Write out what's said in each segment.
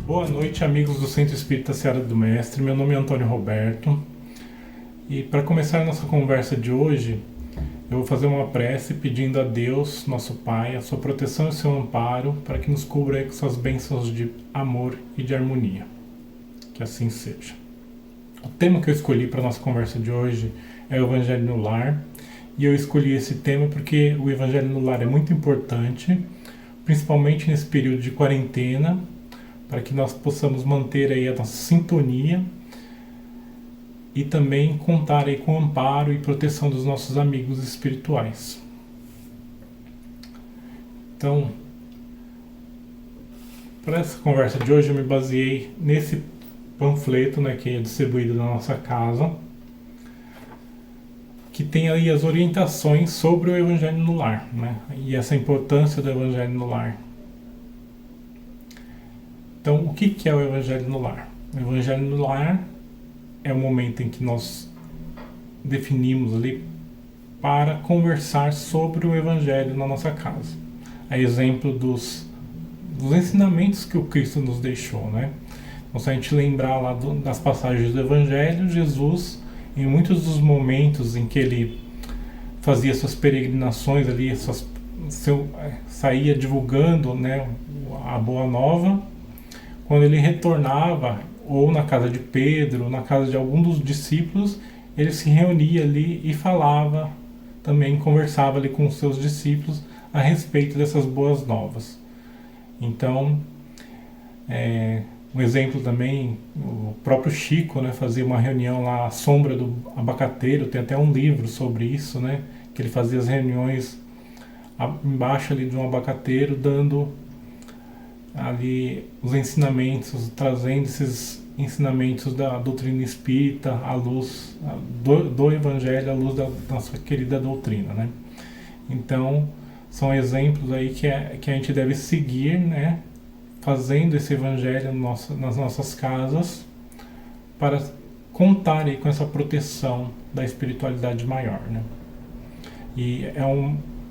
Boa noite, amigos do Centro Espírita Seara do Mestre. Meu nome é Antônio Roberto. E para começar a nossa conversa de hoje, eu vou fazer uma prece pedindo a Deus, nosso Pai, a sua proteção e o seu amparo para que nos cubra aí com suas bênçãos de amor e de harmonia. Que assim seja. O tema que eu escolhi para a nossa conversa de hoje é o Evangelho no Lar. E eu escolhi esse tema porque o Evangelho no Lar é muito importante, principalmente nesse período de quarentena, para que nós possamos manter aí a nossa sintonia e também contar aí com o amparo e proteção dos nossos amigos espirituais. Então, para essa conversa de hoje eu me baseei nesse panfleto, né, que é distribuído na nossa casa, que tem aí as orientações sobre o Evangelho no Lar, né, e essa importância do Evangelho no Lar. Então, o que é o Evangelho no Lar? O Evangelho no Lar é o momento em que nós definimos ali para conversar sobre o Evangelho na nossa casa. A exemplo dos ensinamentos que o Cristo nos deixou, né? Então, se a gente lembrar lá das passagens do Evangelho, Jesus, em muitos dos momentos em que ele fazia suas peregrinações ali, saía divulgando, né, a Boa Nova, quando ele retornava, ou na casa de Pedro, ou na casa de algum dos discípulos, ele se reunia ali e falava, também conversava ali com os seus discípulos a respeito dessas boas novas. Então, um exemplo também, o próprio Chico, né, fazia uma reunião lá à sombra do abacateiro, tem até um livro sobre isso, né, que ele fazia as reuniões embaixo ali de um abacateiro, dando ali os ensinamentos, trazendo esses ensinamentos da doutrina espírita à luz do Evangelho, à luz da nossa querida doutrina, né? Então, são exemplos aí que a gente deve seguir, né? Fazendo esse Evangelho nas nossas casas para contar aí com essa proteção da espiritualidade maior, né? E é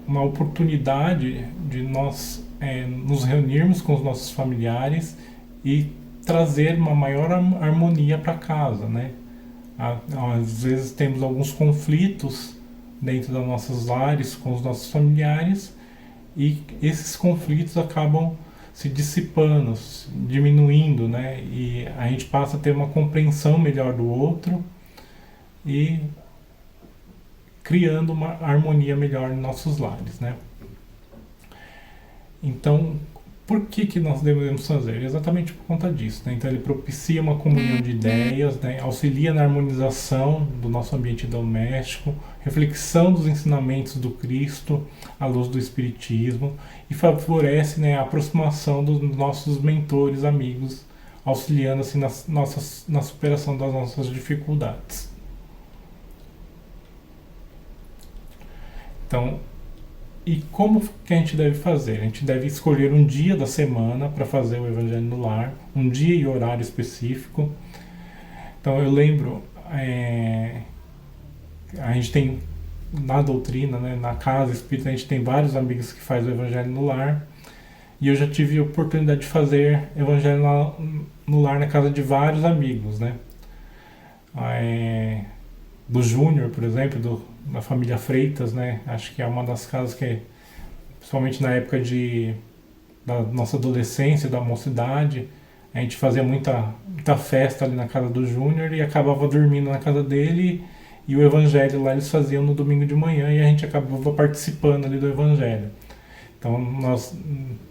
uma oportunidade de nós nos reunirmos com os nossos familiares e trazer uma maior harmonia para casa, né? Às vezes temos alguns conflitos dentro das nossas lares com os nossos familiares e esses conflitos acabam se dissipando, diminuindo, né? E a gente passa a ter uma compreensão melhor do outro e criando uma harmonia melhor em nossos lares, né? Então, por que nós devemos fazer? Exatamente por conta disso, né? Então ele propicia uma comunhão de ideias, né? Auxilia na harmonização do nosso ambiente doméstico, reflexão dos ensinamentos do Cristo à luz do Espiritismo e favorece, né, a aproximação dos nossos mentores, amigos, auxiliando assim na superação das nossas dificuldades. Então, e como que a gente deve fazer? A gente deve escolher um dia da semana para fazer o Evangelho no Lar, um dia e horário específico. Então eu lembro, a gente tem na doutrina, né, na casa espírita, a gente tem vários amigos que fazem o Evangelho no Lar. E eu já tive a oportunidade de fazer Evangelho no Lar na casa de vários amigos, né? Do Júnior, por exemplo, da família Freitas, né? Acho que é uma das casas que, principalmente na época da nossa adolescência, da mocidade, a gente fazia muita festa ali na casa do Júnior e acabava dormindo na casa dele e o Evangelho lá eles faziam no domingo de manhã e a gente acabava participando ali do Evangelho. Então, nós,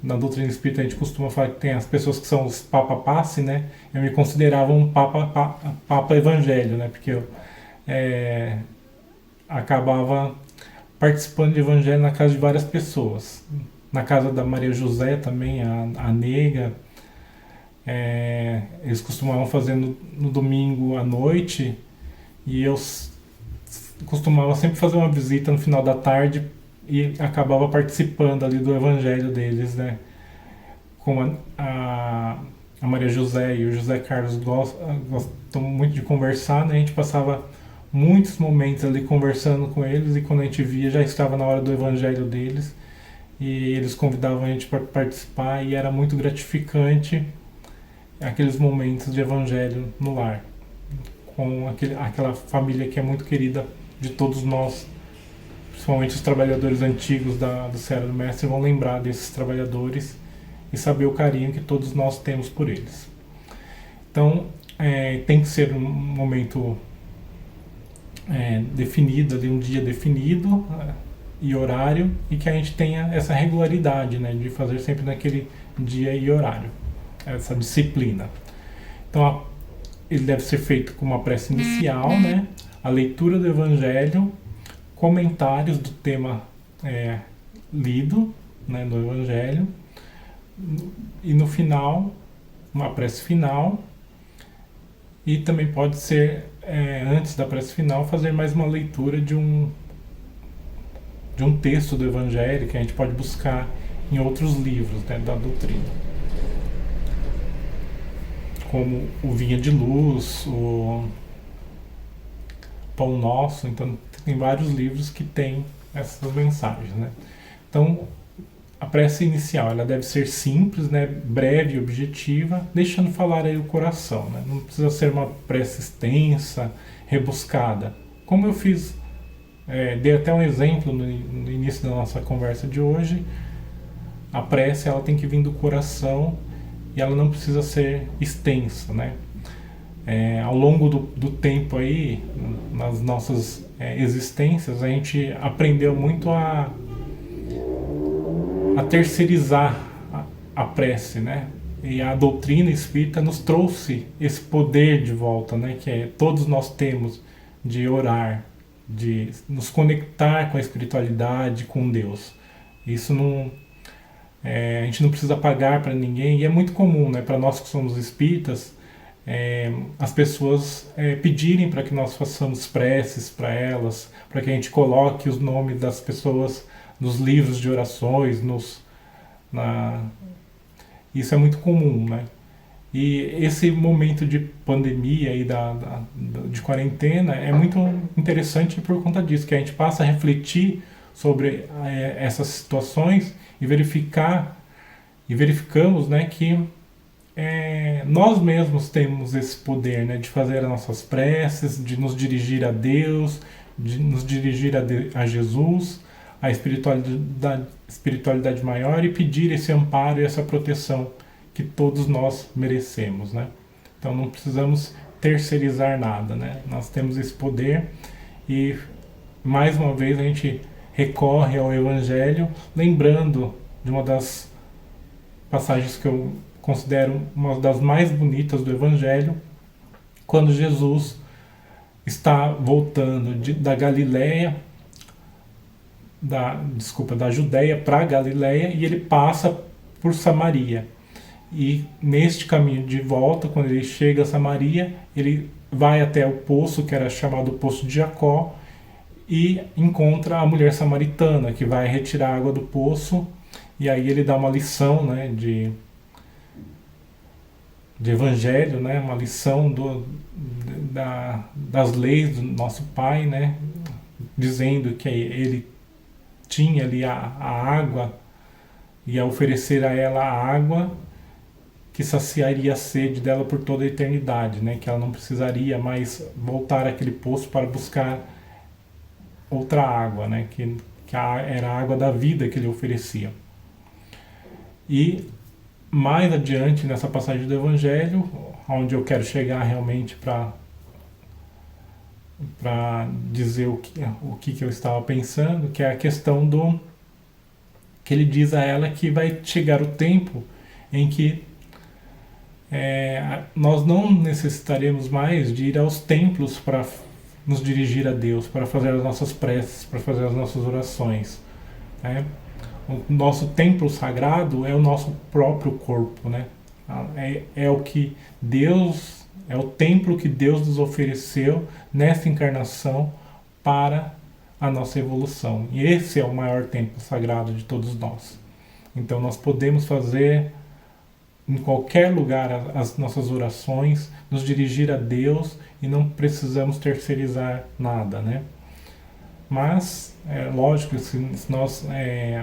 na doutrina espírita, a gente costuma falar que tem as pessoas que são os papa-passe, né? Eu me considerava um papa-evangelho, né? Porque eu acabava participando de evangelho na casa de várias pessoas. Na casa da Maria José também, a Nega, eles costumavam fazer no domingo à noite e eu costumava sempre fazer uma visita no final da tarde e acabava participando ali do evangelho deles, né? Como a Maria José e o José Carlos gostam muito de conversar, né? A gente passava muitos momentos ali conversando com eles e quando a gente via já estava na hora do evangelho deles e eles convidavam a gente para participar e era muito gratificante aqueles momentos de evangelho no lar, com aquela família que é muito querida de todos nós. Principalmente os trabalhadores antigos do Seara do Mestre vão lembrar desses trabalhadores e saber o carinho que todos nós temos por eles. Então, tem que ser um momento definido, ali, um dia definido e horário, e que a gente tenha essa regularidade, né, de fazer sempre naquele dia e horário, essa disciplina. Então, ele deve ser feito com uma prece inicial, né, a leitura do Evangelho, comentários do tema lido, né, do Evangelho, e no final, uma prece final, e também pode ser, antes da prece final, fazer mais uma leitura de um texto do Evangelho que a gente pode buscar em outros livros, né, da doutrina. Como o Vinha de Luz, o Pão Nosso, então tem vários livros que tem essas mensagens, né? Então, a prece inicial, ela deve ser simples, né, breve e objetiva, deixando falar aí o coração, né? Não precisa ser uma prece extensa, rebuscada. Como eu fiz, dei até um exemplo no início da nossa conversa de hoje, a prece ela tem que vir do coração e ela não precisa ser extensa, né? Ao longo do tempo aí, nas nossas existências, a gente aprendeu muito a terceirizar a prece, né? E a doutrina espírita nos trouxe esse poder de volta, né? Que todos nós temos de orar, de nos conectar com a espiritualidade, com Deus. Isso não, a gente não precisa pagar para ninguém, e é muito comum, né? Para nós que somos espíritas, as pessoas pedirem para que nós façamos preces para elas, para que a gente coloque os nomes das pessoas nos livros de orações, isso é muito comum, né? E esse momento de pandemia e de quarentena é muito interessante por conta disso, que a gente passa a refletir sobre essas situações e verificamos, né, que nós mesmos temos esse poder, né, de fazer as nossas preces, de nos dirigir a Deus, de nos dirigir a Jesus, a espiritualidade maior, e pedir esse amparo e essa proteção que todos nós merecemos, né? Então não precisamos terceirizar nada, né? Nós temos esse poder e mais uma vez a gente recorre ao Evangelho, lembrando de uma das passagens que eu considero uma das mais bonitas do Evangelho, quando Jesus está voltando da Galileia, da Judéia para a Galileia, e ele passa por Samaria. E neste caminho de volta, quando ele chega a Samaria, ele vai até o poço, que era chamado Poço de Jacó, e encontra a mulher samaritana, que vai retirar água do poço, e aí ele dá uma lição, né, de evangelho, né, uma lição das leis do nosso Pai, né, dizendo que ele tinha ali a água, ia oferecer a ela a água que saciaria a sede dela por toda a eternidade, né, que ela não precisaria mais voltar àquele poço para buscar outra água, né, que era a água da vida que ele oferecia. E mais adiante nessa passagem do Evangelho, onde eu quero chegar realmente para dizer o que eu estava pensando, que é a questão que ele diz a ela que vai chegar o tempo em que nós não necessitaremos mais de ir aos templos para nos dirigir a Deus, para fazer as nossas preces, para fazer as nossas orações, né? O nosso templo sagrado é o nosso próprio corpo, né? É o que Deus, é o templo que Deus nos ofereceu nesta encarnação para a nossa evolução. E esse é o maior templo sagrado de todos nós. Então nós podemos fazer em qualquer lugar as nossas orações, nos dirigir a Deus, e não precisamos terceirizar nada, né? Mas é lógico que se nós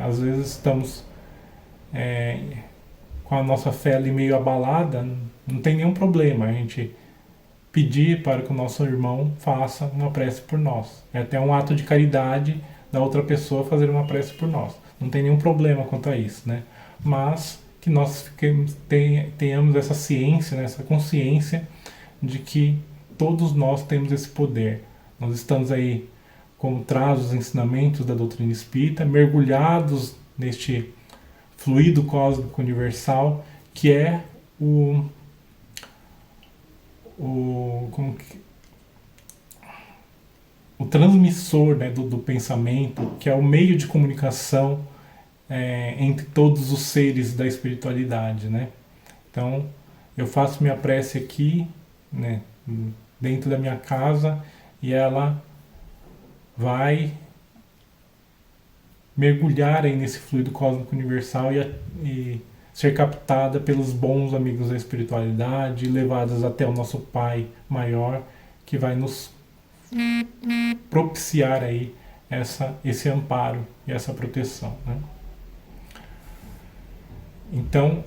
às vezes estamos com com a nossa fé ali meio abalada, não tem nenhum problema a gente pedir para que o nosso irmão faça uma prece por nós. É até um ato de caridade da outra pessoa fazer uma prece por nós. Não tem nenhum problema quanto a isso, né? Mas que nós tenhamos essa ciência, né, essa consciência de que todos nós temos esse poder. Nós estamos aí, como traz os ensinamentos da doutrina espírita, mergulhados neste fluido cósmico universal, que é o transmissor, né, do pensamento, que é o meio de comunicação entre todos os seres da espiritualidade, né? Então, eu faço minha prece aqui, né, dentro da minha casa, e ela vai mergulhar aí nesse fluido cósmico universal e ser captada pelos bons amigos da espiritualidade, levadas até o nosso Pai maior, que vai nos propiciar aí esse amparo e essa proteção, né? Então,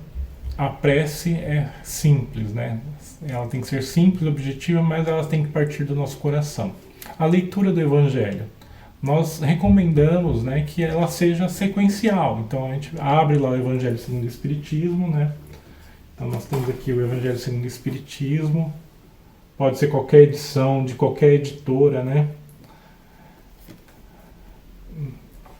a prece é simples, né? Ela tem que ser simples, objetiva, mas ela tem que partir do nosso coração. A leitura do Evangelho. Nós recomendamos, né, que ela seja sequencial. Então a gente abre lá o Evangelho segundo o Espiritismo, né? Então nós temos aqui o Evangelho segundo o Espiritismo. Pode ser qualquer edição, de qualquer editora, né?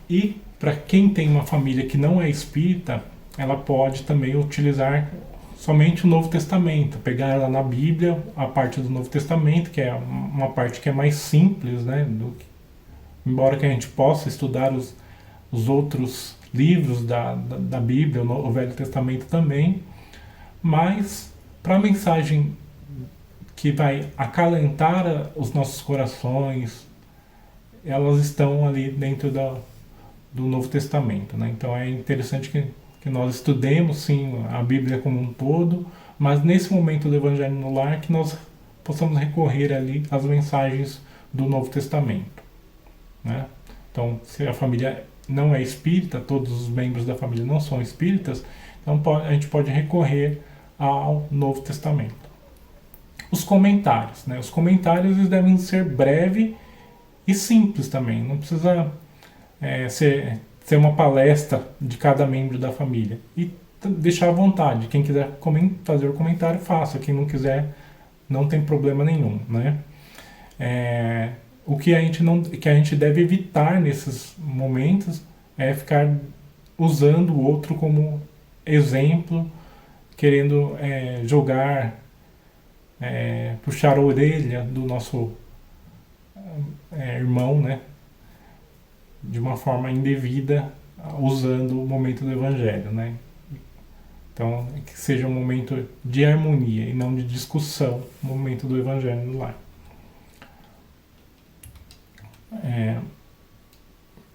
E para quem tem uma família que não é espírita, ela pode também utilizar somente o Novo Testamento, pegar ela na Bíblia, a parte do Novo Testamento, que é uma parte que é mais simples, né? Embora que a gente possa estudar os outros livros da Bíblia, o Velho Testamento também, mas para a mensagem que vai acalentar os nossos corações, elas estão ali dentro do Novo Testamento, né? Então é interessante que nós estudemos sim a Bíblia como um todo, mas nesse momento do Evangelho no Lar que nós possamos recorrer ali às mensagens do Novo Testamento, né? Então, se a família não é espírita, todos os membros da família não são espíritas, então a gente pode recorrer ao Novo Testamento. Os comentários, né? Os comentários eles devem ser breves e simples também, não precisa ser uma palestra de cada membro da família. E deixar à vontade, quem quiser fazer o comentário, faça, quem não quiser, não tem problema nenhum, né? O que a gente deve evitar nesses momentos é ficar usando o outro como exemplo, querendo jogar, puxar a orelha do nosso irmão, né, de uma forma indevida, usando o momento do Evangelho, né? Então, que seja um momento de harmonia e não de discussão, o momento do Evangelho no lar.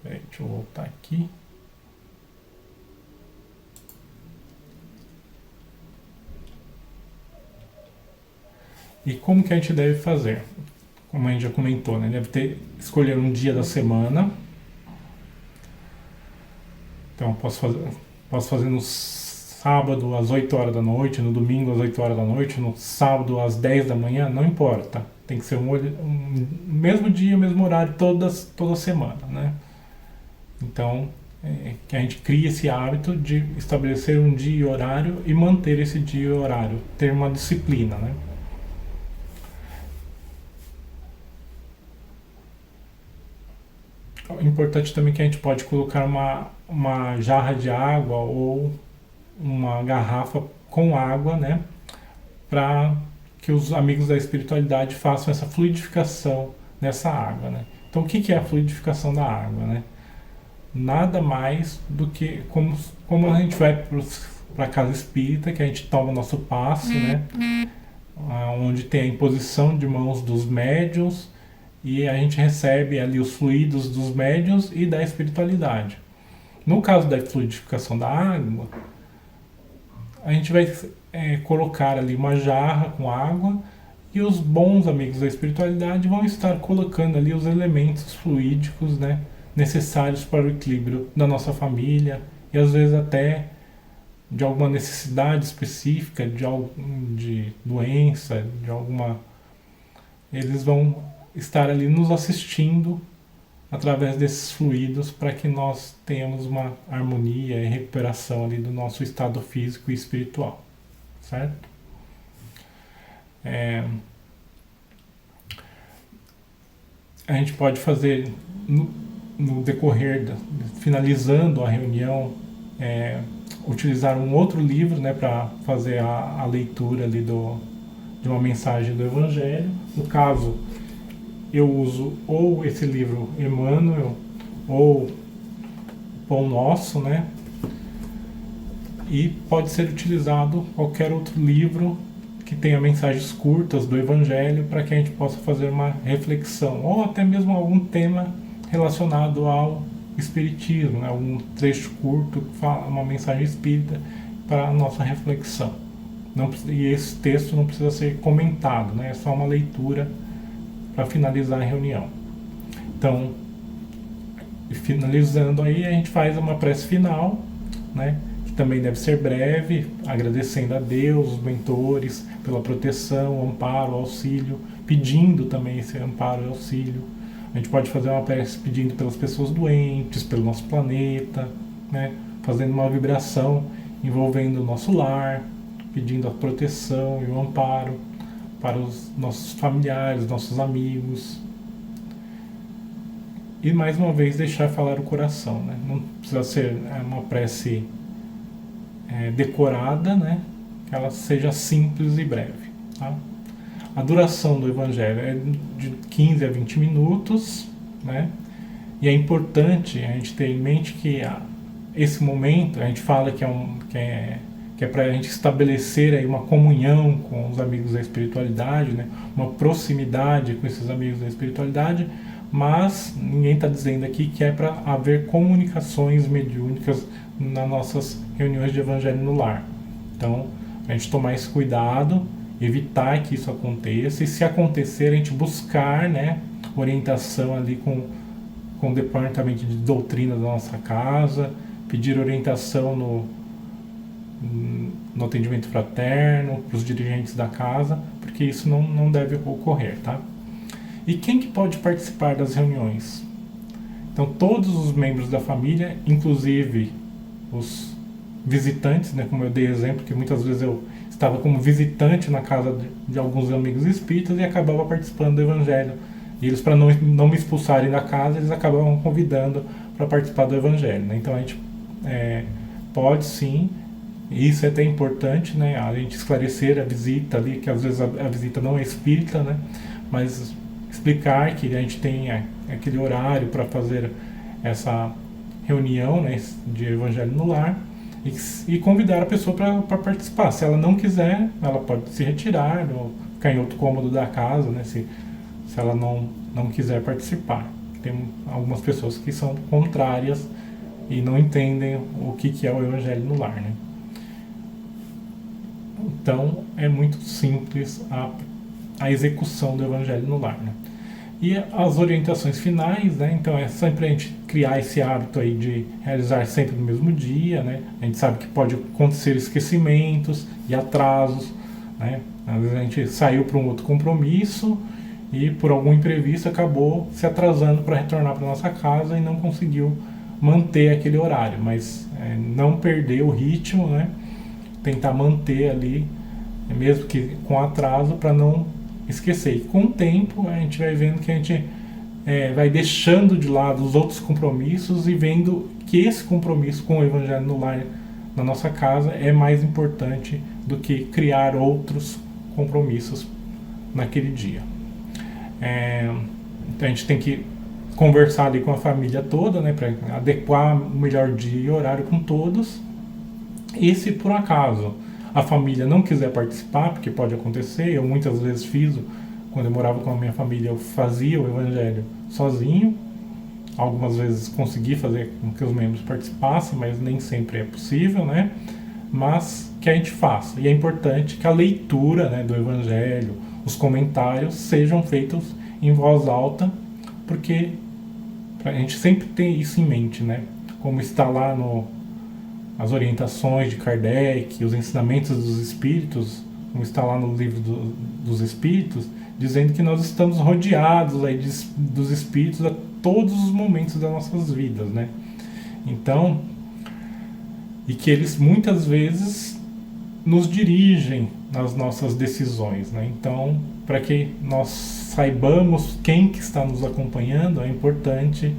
Deixa eu voltar aqui. E como que a gente deve fazer? Como a gente já comentou, né? Deve escolher um dia da semana. Então posso fazer no sábado às 8 horas da noite, no domingo às 8 horas da noite, no sábado às 10 da manhã, não importa. Tem que ser um mesmo dia, mesmo horário, toda semana, né? Então, que a gente crie esse hábito de estabelecer um dia e horário e manter esse dia e horário, ter uma disciplina, né? Importante também que a gente pode colocar uma jarra de água ou uma garrafa com água, né? Para que os amigos da espiritualidade façam essa fluidificação nessa água, né? Então, o que é a fluidificação da água, né? Nada mais do que como a gente vai para a casa espírita, que a gente toma o nosso passe, né? Onde tem a imposição de mãos dos médiuns e a gente recebe ali os fluidos dos médiuns e da espiritualidade. No caso da fluidificação da água, a gente vai colocar ali uma jarra com água e os bons amigos da espiritualidade vão estar colocando ali os elementos fluídicos, né, necessários para o equilíbrio da nossa família e às vezes até de alguma necessidade específica, de doença, de alguma... Eles vão estar ali nos assistindo através desses fluidos para que nós tenhamos uma harmonia e recuperação ali do nosso estado físico e espiritual, certo? A gente pode fazer no decorrer, finalizando a reunião, utilizar um outro livro, né, para fazer a leitura ali de uma mensagem do Evangelho. No caso, eu uso ou esse livro Emmanuel ou Pão Nosso, né? E pode ser utilizado qualquer outro livro que tenha mensagens curtas do Evangelho para que a gente possa fazer uma reflexão, ou até mesmo algum tema relacionado ao Espiritismo, né? Algum trecho curto que fala uma mensagem espírita para a nossa reflexão. E esse texto não precisa ser comentado, né? É só uma leitura para finalizar a reunião. Então, finalizando aí, a gente faz uma prece final, né? Que também deve ser breve, agradecendo a Deus, os mentores, pela proteção, amparo, auxílio, pedindo também esse amparo e auxílio. A gente pode fazer uma prece pedindo pelas pessoas doentes, pelo nosso planeta, né? Fazendo uma vibração envolvendo o nosso lar, pedindo a proteção e o amparo para os nossos familiares, nossos amigos. E mais uma vez deixar falar o coração, né? Não precisa ser uma prece decorada, né? Que ela seja simples e breve, tá? A duração do Evangelho é de 15 a 20 minutos, né? E é importante a gente ter em mente que esse momento, a gente fala que é para a gente estabelecer aí uma comunhão com os amigos da espiritualidade, né? Uma proximidade com esses amigos da espiritualidade, mas ninguém está dizendo aqui que é para haver comunicações mediúnicas nas nossas reuniões de Evangelho no Lar. Então, a gente tomar esse cuidado, evitar que isso aconteça, e se acontecer, a gente buscar, né, orientação ali com o departamento de doutrina da nossa casa, pedir orientação no atendimento fraterno, para os dirigentes da casa, porque isso não deve ocorrer, tá? E quem que pode participar das reuniões? Então, todos os membros da família, inclusive os visitantes, né, como eu dei exemplo, que muitas vezes eu estava como visitante na casa de alguns amigos espíritas e acabava participando do Evangelho. E eles, para não me expulsarem da casa, eles acabavam convidando para participar do Evangelho, né? Então, a gente pode sim. Isso é até importante, né? A gente esclarecer a visita ali, que às vezes a visita não é espírita, né? Mas explicar que a gente tem aquele horário para fazer essa reunião, né, de Evangelho no Lar, e convidar a pessoa para participar. Se ela não quiser, ela pode se retirar ou ficar em outro cômodo da casa, né? Se ela não quiser participar. Tem algumas pessoas que são contrárias e não entendem o que é o Evangelho no Lar, né? Então, é muito simples a execução do Evangelho no Lar, né? E as orientações finais, né? Então, é sempre a gente criar esse hábito aí de realizar sempre no mesmo dia, né? A gente sabe que pode acontecer esquecimentos e atrasos, né? Às vezes a gente saiu para um outro compromisso e por algum imprevisto acabou se atrasando para retornar para nossa casa e não conseguiu manter aquele horário, mas não perder o ritmo, né? Tentar manter ali, mesmo que com atraso, para não esquecer. E com o tempo a gente vai vendo que a gente vai deixando de lado os outros compromissos e vendo que esse compromisso com o Evangelho no Lar na nossa casa é mais importante do que criar outros compromissos naquele dia. Então a gente tem que conversar ali com a família toda, né, para adequar o melhor dia e horário com todos. E se por acaso a família não quiser participar, porque pode acontecer, eu muitas vezes fiz, quando eu morava com a minha família, eu fazia o Evangelho sozinho. Algumas vezes consegui fazer com que os membros participassem, mas nem sempre é possível, né? Mas que a gente faça. E é importante que a leitura, né, do Evangelho, os comentários, sejam feitos em voz alta, porque a gente sempre tem isso em mente, né? Como está lá as orientações de Kardec, os ensinamentos dos Espíritos, como está lá no livro dos Espíritos, dizendo que nós estamos rodeados aí dos Espíritos a todos os momentos das nossas vidas, né? Então, e que eles muitas vezes nos dirigem nas nossas decisões, né? Então, para que nós saibamos quem que está nos acompanhando, é importante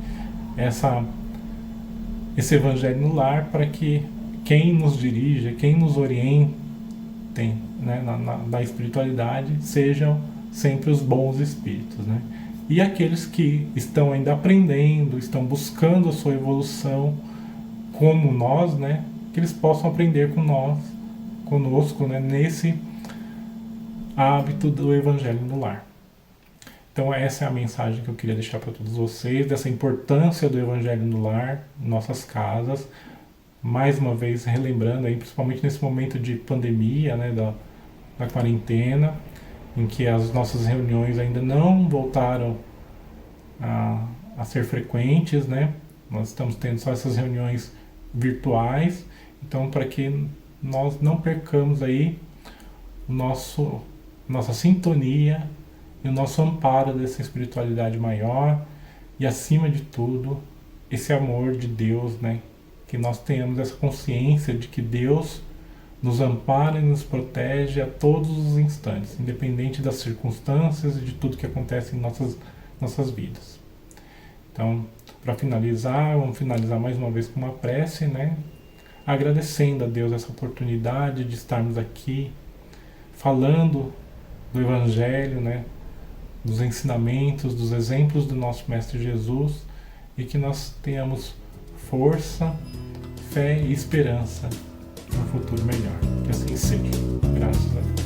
esse Evangelho no Lar, para que quem nos dirija, quem nos oriente, né, na espiritualidade, sejam sempre os bons espíritos, né? E aqueles que estão ainda aprendendo, estão buscando a sua evolução, como nós, né, que eles possam aprender conosco, né, nesse hábito do Evangelho no Lar. Então essa é a mensagem que eu queria deixar para todos vocês, dessa importância do Evangelho no Lar, em nossas casas. Mais uma vez relembrando aí, principalmente nesse momento de pandemia, né, da quarentena, em que as nossas reuniões ainda não voltaram a ser frequentes, né? Nós estamos tendo só essas reuniões virtuais, então para que nós não percamos aí nossa sintonia e o nosso amparo dessa espiritualidade maior, e acima de tudo esse amor de Deus, né? Que nós tenhamos essa consciência de que Deus nos ampara e nos protege a todos os instantes, independente das circunstâncias e de tudo que acontece em nossas vidas. Então, para finalizar, vamos finalizar mais uma vez com uma prece, né? Agradecendo a Deus essa oportunidade de estarmos aqui falando do Evangelho, né? Dos ensinamentos, dos exemplos do nosso Mestre Jesus, e que nós tenhamos força, fé e esperança no futuro melhor. Que assim seja. Graças a Deus.